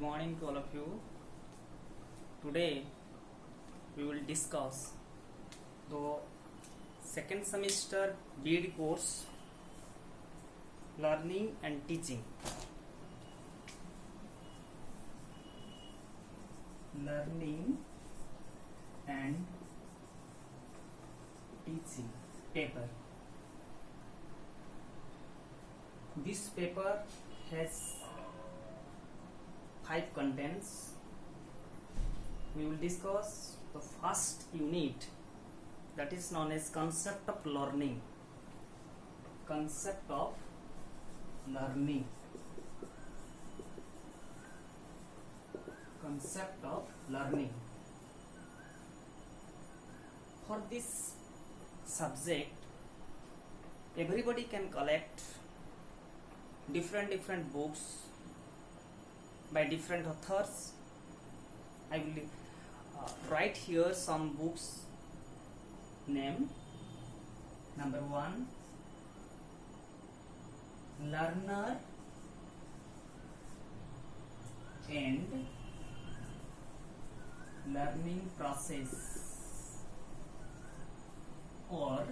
Good morning to all of you. Today we will discuss the second semester BEd course Learning and Teaching. Learning and Teaching paper. This paper has 5 contents. We will discuss the first unit, that is known as concept of learning. Concept of learning. Concept of learning. For this subject, everybody can collect different books by different authors. I will write here some books name. Number 1, Learner and Learning Process, or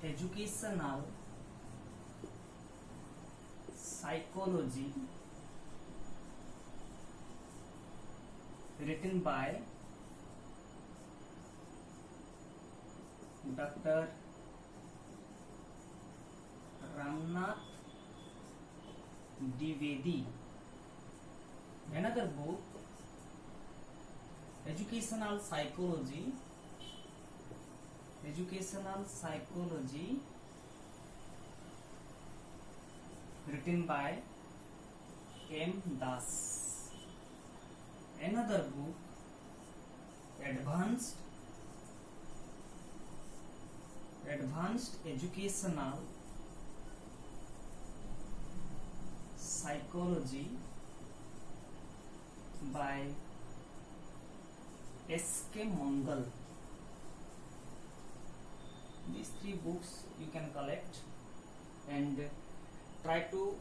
Educational Psychology, written by Dr. Ramnath Dwivedi. Another book, Educational Psychology, written by M. Das. Another book, Advanced Educational Psychology by S.K. Mangal. These 3 books you can collect and try to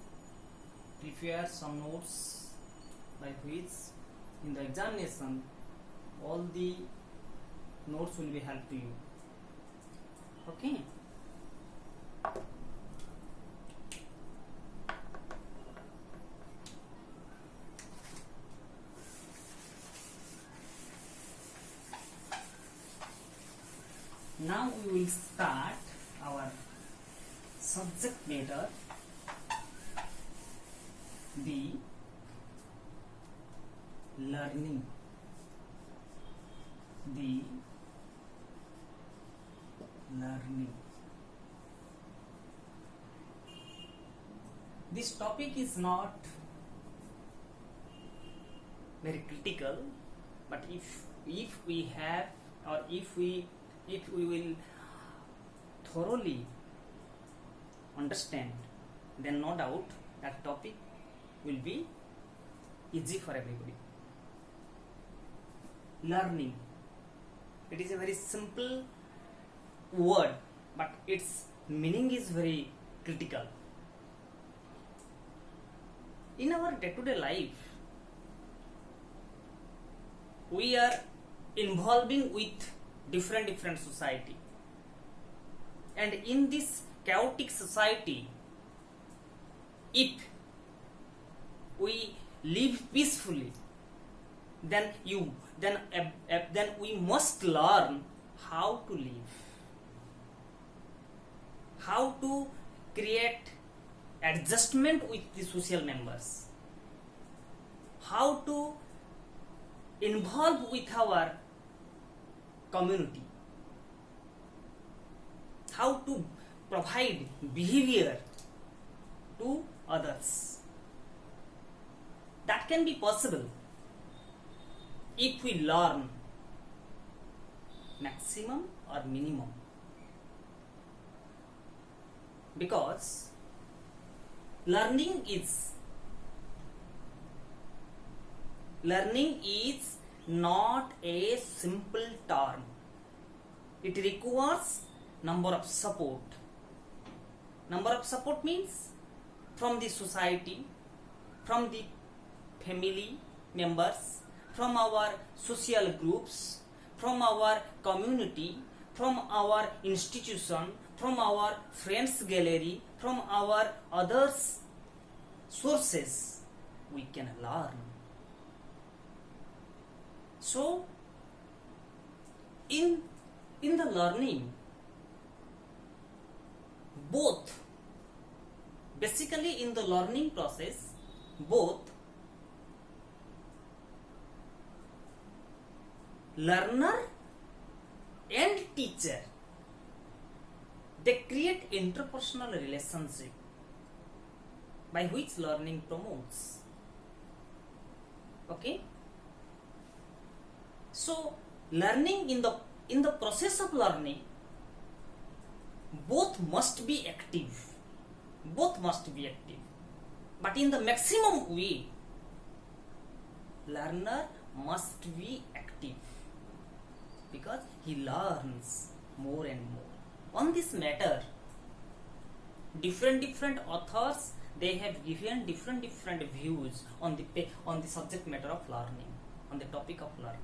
prepare some notes by which in the examination all the notes will be helped to you. Okay. Now we will start our subject matter, the learning. This topic is not very critical, but if we have, or if we will thoroughly understand, then no doubt that topic will be easy for everybody. Learning. It is a very simple word, but its meaning is very critical. In our day-to-day life, we are involving with different society, and in this chaotic society, if we live peacefully, then we must learn how to live, how to create adjustment with the social members, how to involve with our community, how to provide behavior to others. That can be possible if we learn maximum or minimum, because learning is not a simple term. It requires number of support. Number of support means from the society, from the family members, from our social groups, from our community, from our institution, from our friends gallery, from our others sources, we can learn. So in the learning, both, basically in the learning process, both learner and teacher, they create interpersonal relationship by which learning promotes. Okay, so learning, in the process of learning, both must be active, but in the maximum way, learner must be active, because he learns more and more. On this matter, different authors, they have given different views on the subject matter of learning, on the topic of learning.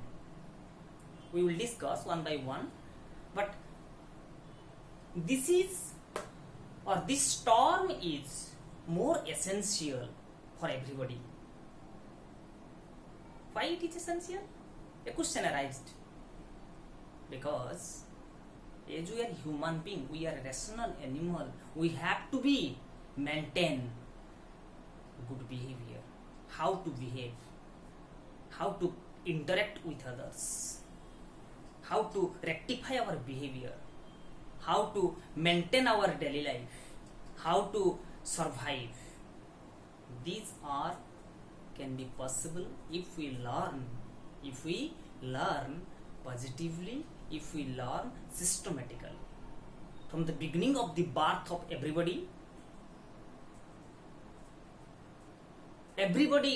We will discuss one by one, but this term is more essential for everybody. Why it is essential? A question arised. Because as we are human being, we are a rational animal, we have to maintain good behavior, how to behave, how to interact with others, how to rectify our behavior, how to maintain our daily life, how to survive. These can be possible if we learn positively, if we learn systematically. From the beginning of the birth of everybody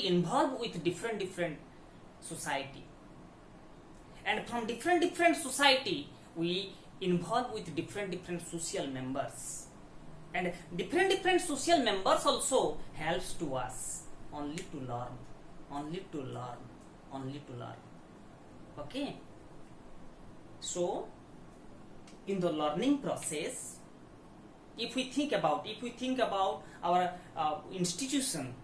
involved with different society, and from different society we involved with different social members, and different social members also helps to us only to learn. Okay, so in the learning process, if we think about our institution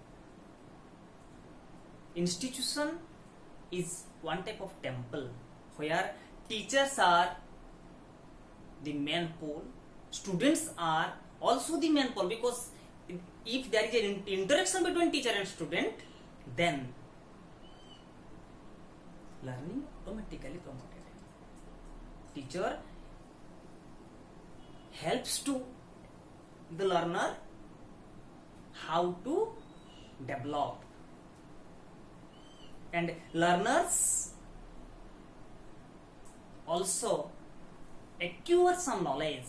is one type of temple where teachers are the main pole, students are also the main pole, because if there is an interaction between teacher and student, then learning automatically promoted. Teacher helps to the learner how to develop, and learners also acquire some knowledge,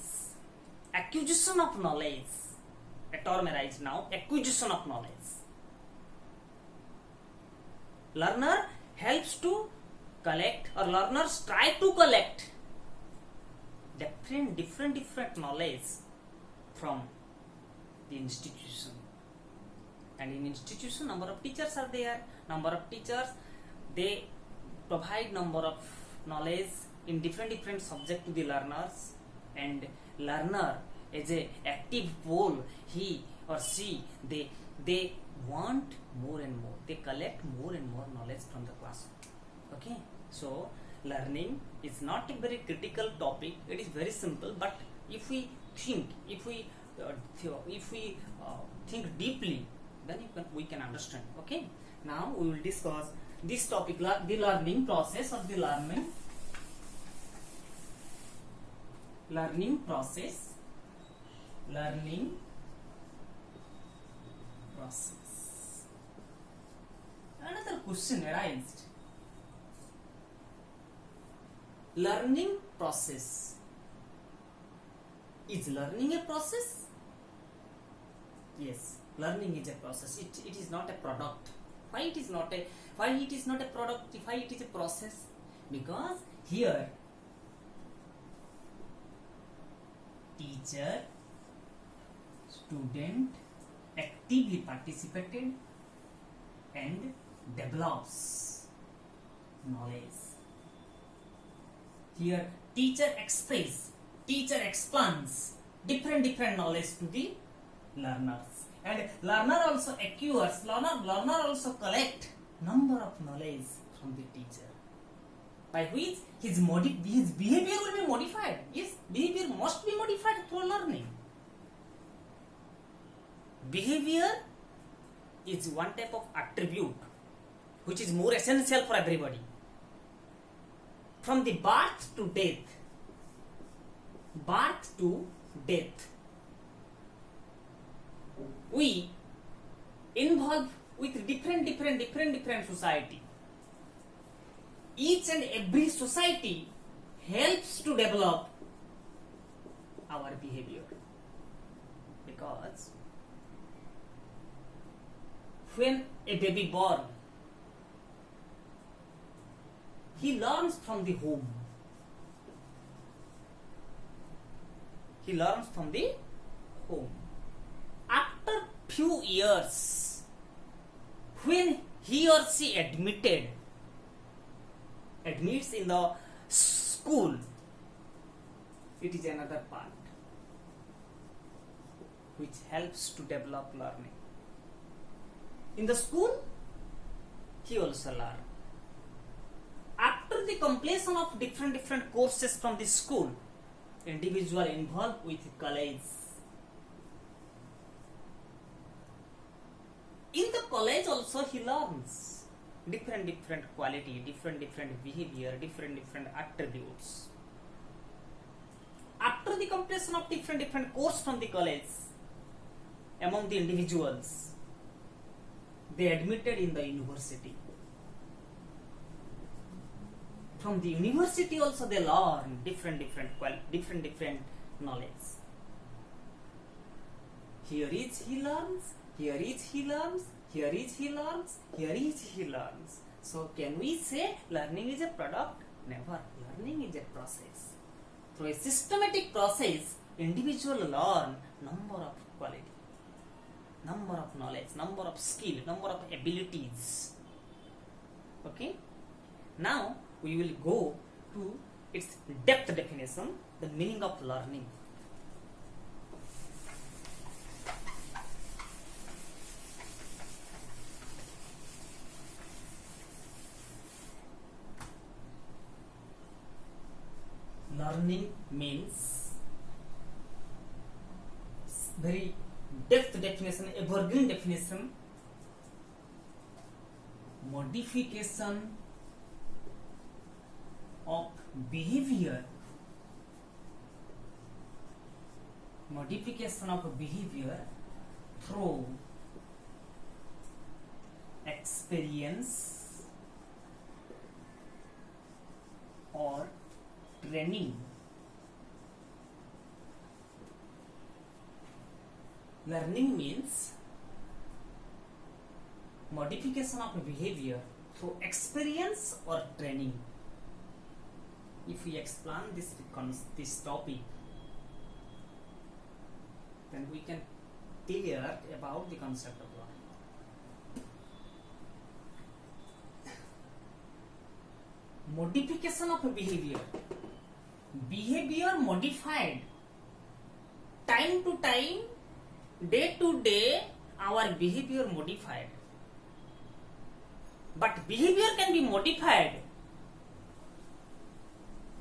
acquisition of knowledge. A term arises now, acquisition of knowledge. Learner helps to collect, or learners try to collect different knowledge from the institution. And in institution, number of teachers are there. Number of teachers, they provide number of knowledge in different subject to the learners, and learner as a active pole, he or she, they want more and more, they collect more and more knowledge from the classroom. Okay, so learning is not a very critical topic, it is very simple, but if we think deeply, then we can understand. Okay, now we will discuss this topic, the learning process or the learning process. Another question arises. Learning process. Is learning a process? Yes, learning is a process. It is not a product. Why it is not a product? Why it is a process? Because here teacher, student actively participated and develops knowledge. Here teacher explains different knowledge to the learners, and learner also acquires, learner also collect number of knowledge from the teacher, by which his behavior will be modified. Yes, behavior must be modified through learning. Behavior is one type of attribute which is more essential for everybody. From the birth to death, we involve with different society. Each and every society helps to develop our behavior, because when a baby born, he learns from the home. After few years, when he or she admits in the school, it is another part which helps to develop learning. In the school, he also learns. After the completion of different courses from the school, individual involved with college. In the college also he learns different quality, different behavior, different attributes. After the completion of different course from the college, among the individuals, they admitted in the university. From the university also they learn different knowledge. Here is he learns, here is he learns, here is he learns, here is he learns. So can we say learning is a product? Never. Learning is a process. Through a systematic process, individual learn number of quality, number of knowledge, number of skill, number of abilities. Okay? Now we will go to its depth definition, the meaning of learning. Learning means, very depth definition, evergreen definition, modification of behavior through experience or training. Learning means modification of behavior through experience or training. If we explain this topic, then we can clear about the concept of learning. Modification of behavior modified time to time, day to day, our behavior modified. But behavior can be modified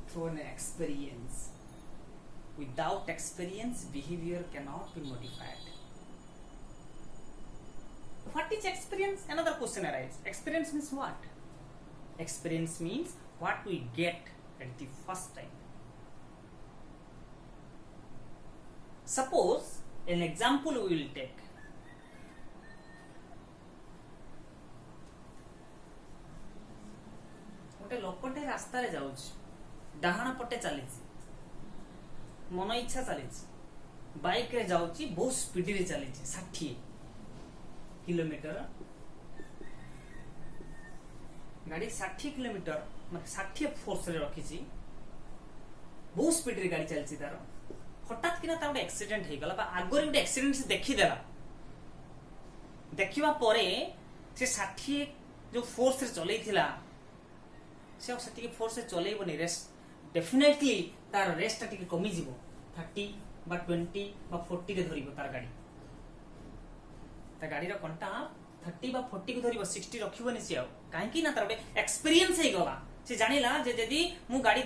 through an experience. Without experience, behavior cannot be modified. What is experience? Another question arises. Experience means what? Experience means what we get at the first time. Suppose an example we will take. गोटे लोकटे रास्ता रे जाउछ, डाहाण पटे चलीछि, मन इच्छा चलीछि, bike रे जाउछि, बहुत speed रे चलीछि, 60 kilometre, गाड़ी 60 किलोमीटर मतलब 60 फोर्स रे रखिछि, बहुत स्पीड रे गाड़ी चलछि तार, हठात किना तार एक्सीडेंट हे गला, बा आगोरे गोटे एक्सीडेंट से देखि देला, देखिबा परे से 60 जो फोर्स रे चलैथिला से सेतिके फोर्स रे चलैबनी रेस्ट डेफिनेटली तार रेस्ट टिके कमी जीवो 30 बा 20 बा 40 रे धरिबो तार गाड़ी ता गाड़ी रो कंटा 30 बा 40 को धरिबो 60 रखिबोनी से आ काहे कि ना तार एक्सपीरियंस हे गला से जानिला जे जदी मु गाड़ी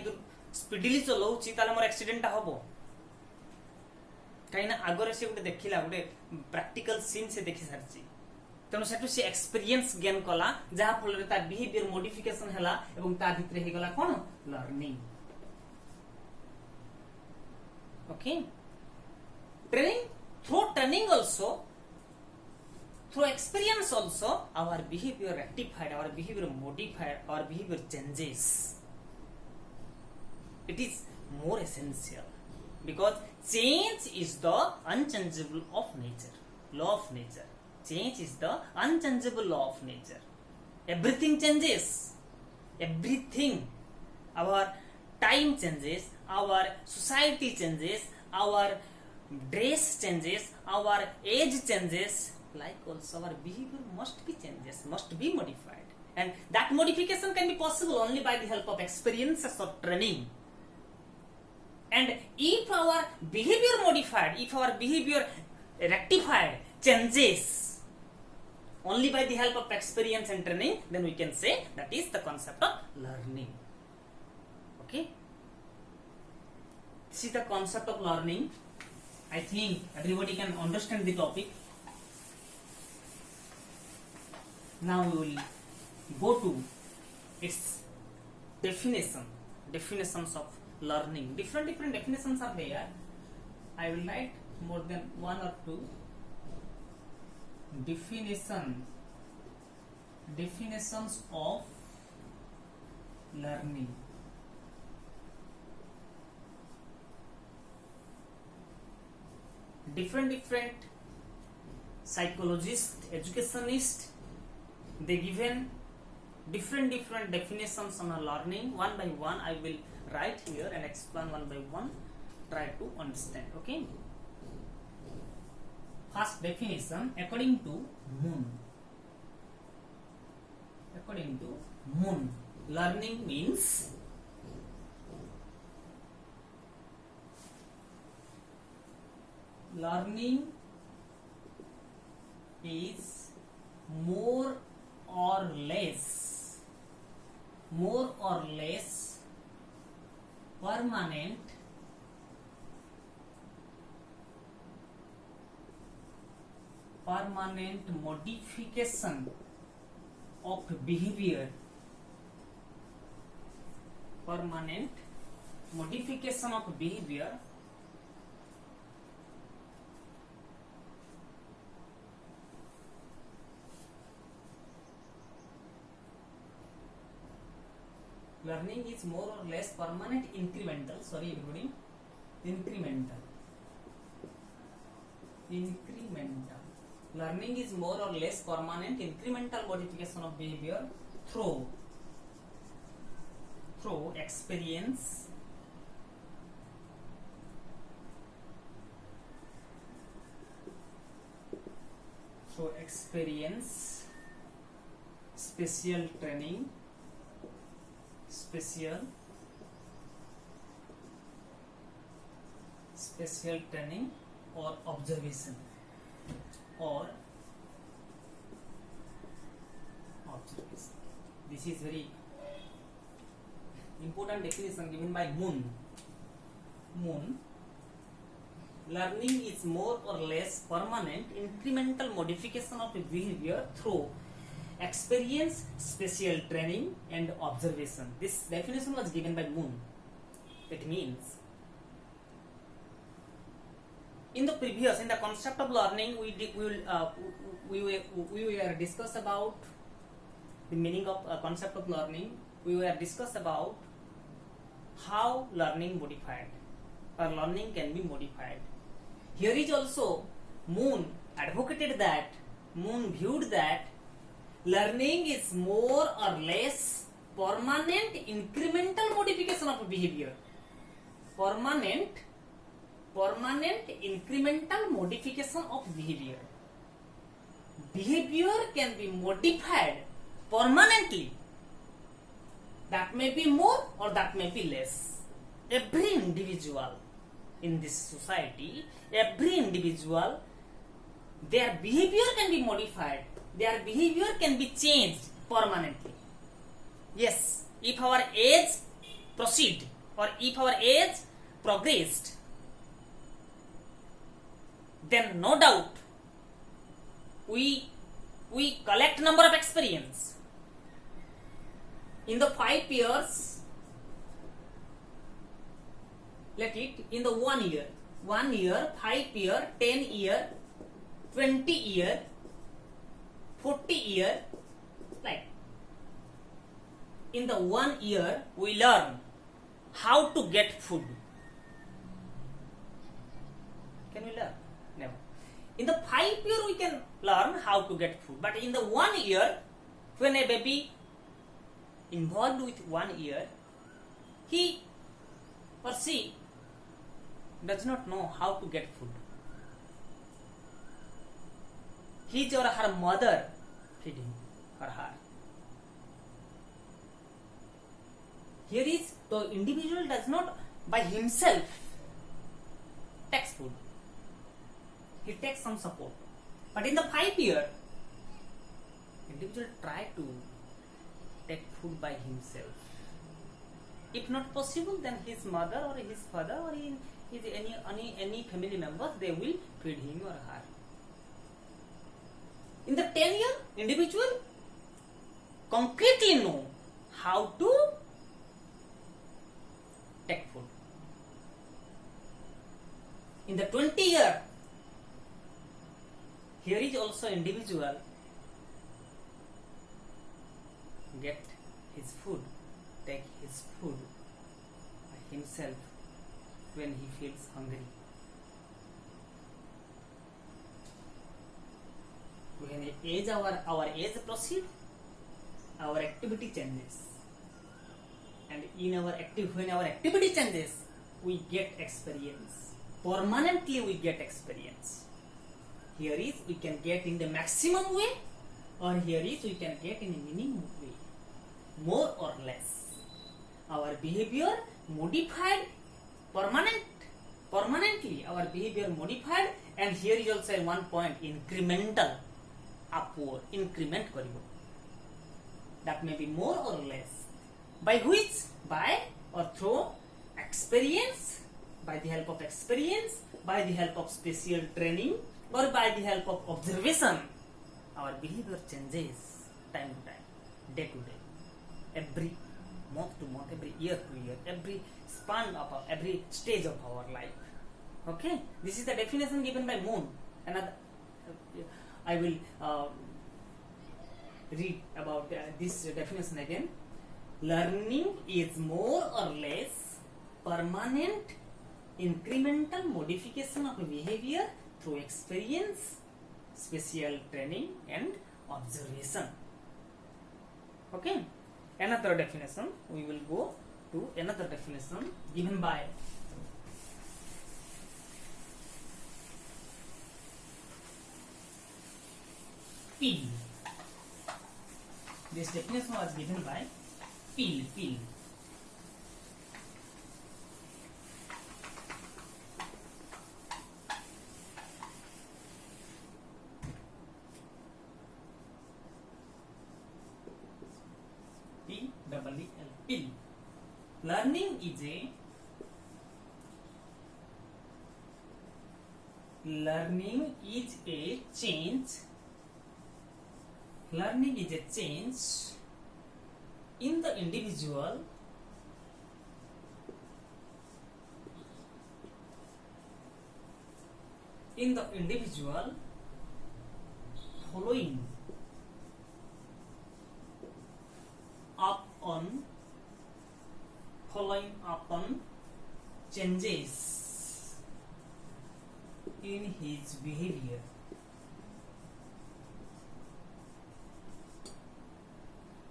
स्पीडली चलाउची ताले मोर एक्सीडेंट ता हबो कहीं ना आगर से गोटे देखिला गोटे प्रैक्टिकल सीन से देखि सारची तेणु सेटु से एक्सपीरियंस गेन कला जहा फल रे ता बिहेवियर मॉडिफिकेशन हला एवं ता भितरे हे गला कोन learning okay training through training also through experience also our behaviour rectified our behaviour modified our behaviour changes it is more essential because change is the unchangeable of nature law of nature change is the unchangeable law of nature everything changes everything our time changes our society changes our dress changes our age changes like also our behavior must be changes must be modified and that modification can be possible only by the help of experiences or training. And if our behavior modified, if our behavior rectified, changes only by the help of experience and training, then we can say that is the concept of learning. Okay? This is the concept of learning. I think everybody can understand the topic. Now we will go to its definitions of learning. Different definitions are there. I will write more than one or two definitions of learning. Different psychologists, educationists, they given different definitions on learning. One by one I will write here and explain one by one. Try to understand. Okay. First definition, according to Moon, learning means learning is more or less permanent modification of behavior learning is more or less permanent incremental learning is more or less permanent incremental modification of behavior through experience, special training or observation. This is very important definition given by Moon. Learning is more or less permanent incremental modification of behavior through experience, special training and observation. This definition was given by Moon. It means in the concept of learning we were discuss about the meaning of concept of learning. We were discuss about how learning modified or learning can be modified. Here is also Moon viewed that learning is more or less permanent incremental modification of behavior. Permanent incremental modification of behavior. behavior can be modified permanently. That may be more or that may be less. Every individual in this society, every individual, their behavior can be modified, their behavior can be changed permanently. Yes, if our age proceed or if our age progressed, then no doubt we collect number of experience. In the 5 years, let it in the 1 year, 5 year, 10 year, 20 year, 40 year, like in the 1 year we learn how to get food. Can we learn? Never. In the 5 year we can learn how to get food, but in the 1 year, when a baby involved with 1 year, he or she does not know how to get food. His or her mother feed him or her. Here is the individual does not by himself takes food. He takes some support. But in the 5 year, individual try to take food by himself. If not possible, then his mother or his father or his any family members, they will feed him or her. In the 10 year, individual concretely know how to take food. In the 20 year, here is also individual get his food, take his food by himself when he feels hungry. When our age proceed, our activity changes, and when our activity changes, we get experience. Permanently we get experience. Here is we can get in the maximum way, or here is we can get in a minimum way, more or less. Our behavior modified permanently. Our behavior modified, and here is also one point, incremental, upward, increment karibo. That may be more or less. By which? By or through experience, by the help of experience, by the help of special training, or by the help of observation, our behavior changes time to time, day to day, every month to month, every year to year, every span of every stage of our life. Okay, this is the definition given by Moon. Another, I will read about this definition again. Learning is more or less permanent incremental modification of behavior through experience, special training and observation. Okay, another definition, we will go to another definition given by Peel. This definition was given by Peel. Peel. Learning is a change. Learning is a change in the individual following up on changes in his behavior.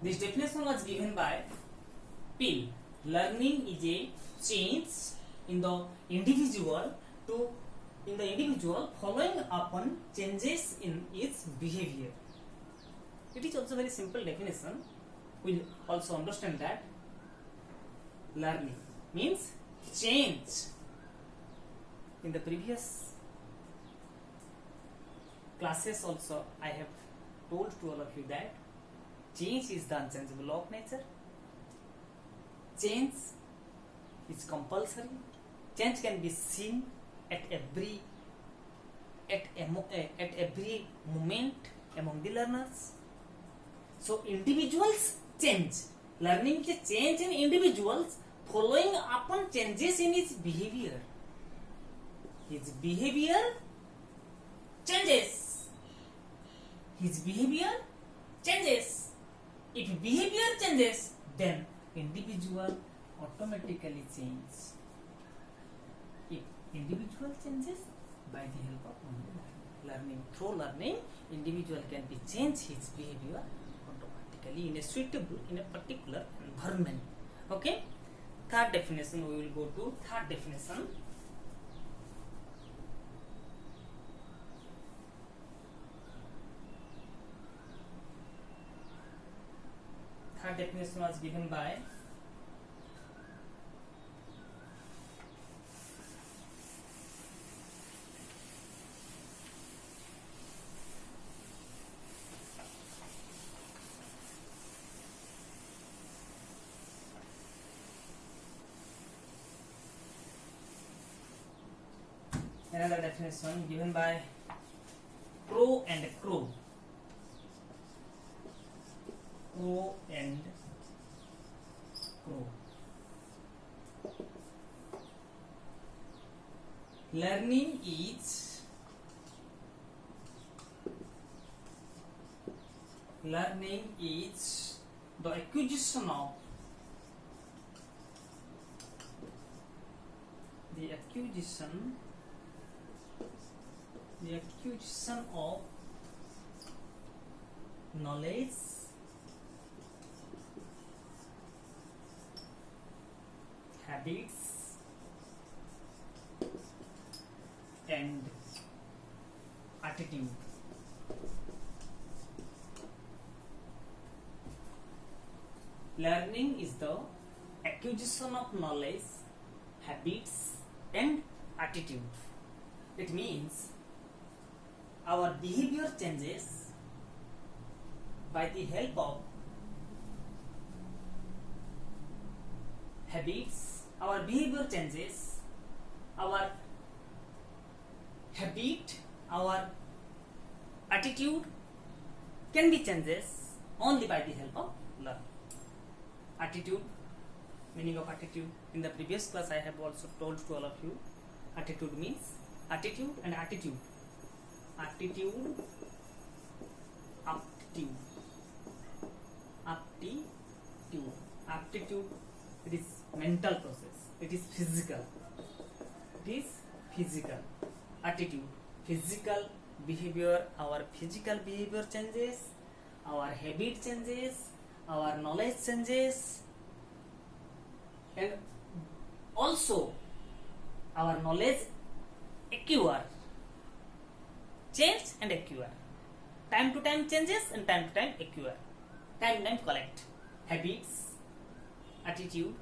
This definition was given by Peel. Learning is a change in the individual to in the individual following upon changes in its behavior. It is also very simple definition. We'll also understand that learning means change. In the previous classes also I have told to all of you that change is the unchangeable law of nature. Change is compulsory. Change can be seen at every moment among the learners. So individuals change. Learning is a change in individuals following upon changes in his behavior. His behavior changes. His behavior changes. If behavior changes, then individual automatically changes. If individual changes, by the help of learning, through learning, individual can be change his behavior automatically in a suitable, in a particular environment. Okay. Third definition, we will go to third definition. Third definition was given by another definition given by Crow and Crow. Crow and Crow. Learning is the acquisition of knowledge habits and attitude. Learning is the acquisition of knowledge, habits and attitude. It means our behavior changes by the help of habits. Our behavior changes, our habit, our attitude can be changes only by the help of learning. Attitude, meaning of attitude. In the previous class I have also told to all of you, attitude means attitude and attitude. Attitude, aptitude. Aptitude, it is mental process, it is physical. Attitude, physical behavior, our physical behavior changes, our habit changes, our knowledge changes, and also our knowledge acquire, change and acquire. Time to time changes and time to time acquire. Time to time collect. Habits, attitude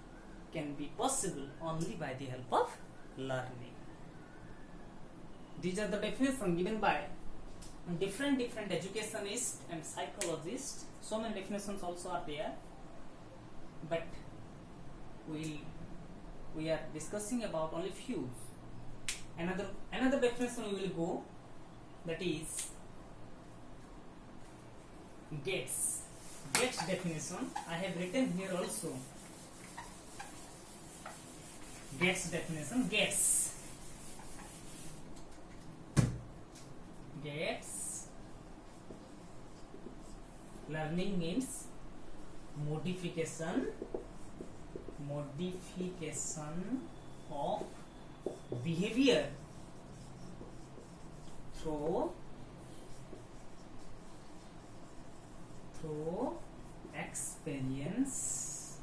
can be possible only by the help of learning. These are the definitions given by different educationists and psychologists. So many definitions also are there, but we are discussing about only few. Another definition we will go, that is Gates definition. I have written here also. Gates definition. Gates. Learning means modification of behavior through experience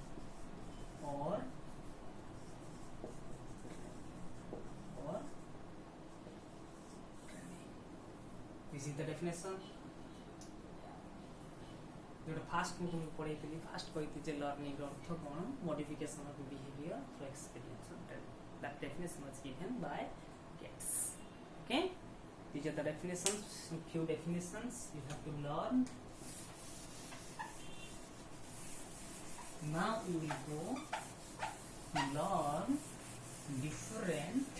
or This is the definition. जोटा first में तुमको पढ़ाई थी first कहती जे learning रो अर्थ कोन modification of behaviour through experience that definition was given by Gates. Okay, these are the definitions, few definitions you have to learn. Now we will go learn different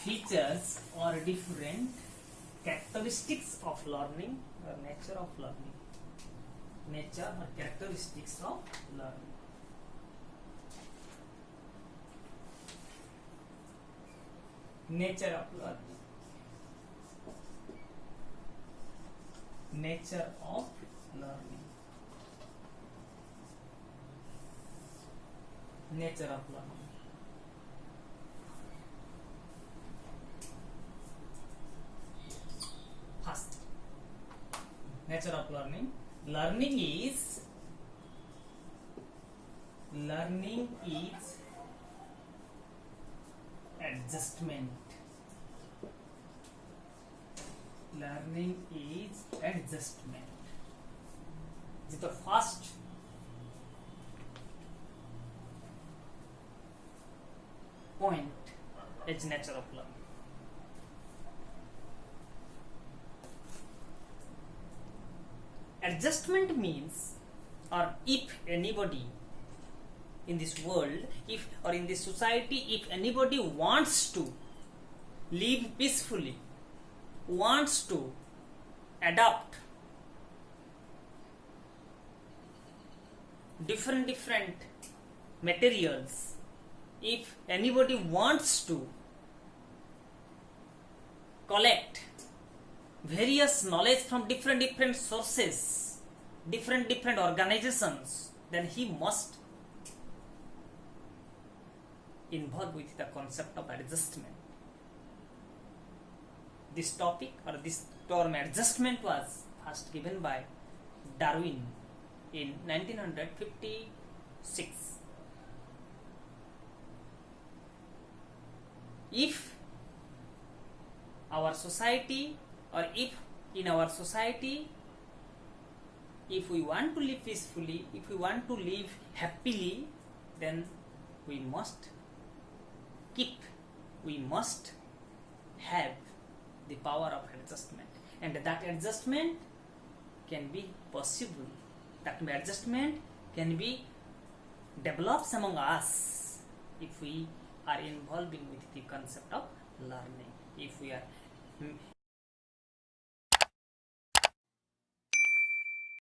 features or different characteristics of learning or nature of learning. Nature or characteristics of learning. Nature of learning. Nature of learning. Nature of learning. First, nature of learning. Learning is adjustment. Learning is adjustment. This is the first point is nature of learning. Adjustment means, or if anybody in this world, if or in this society, if anybody wants to live peacefully, wants to adopt different materials, if anybody wants to collect various knowledge from different sources, different organizations, then he must involve with the concept of adjustment. This topic or this term adjustment was first given by Darwin in 1956. If our society, or if in our society, if we want to live peacefully, if we want to live happily, then we must have the power of adjustment, and that adjustment can be possible. That adjustment can be developed among us if we are involving with the concept of learning. If we are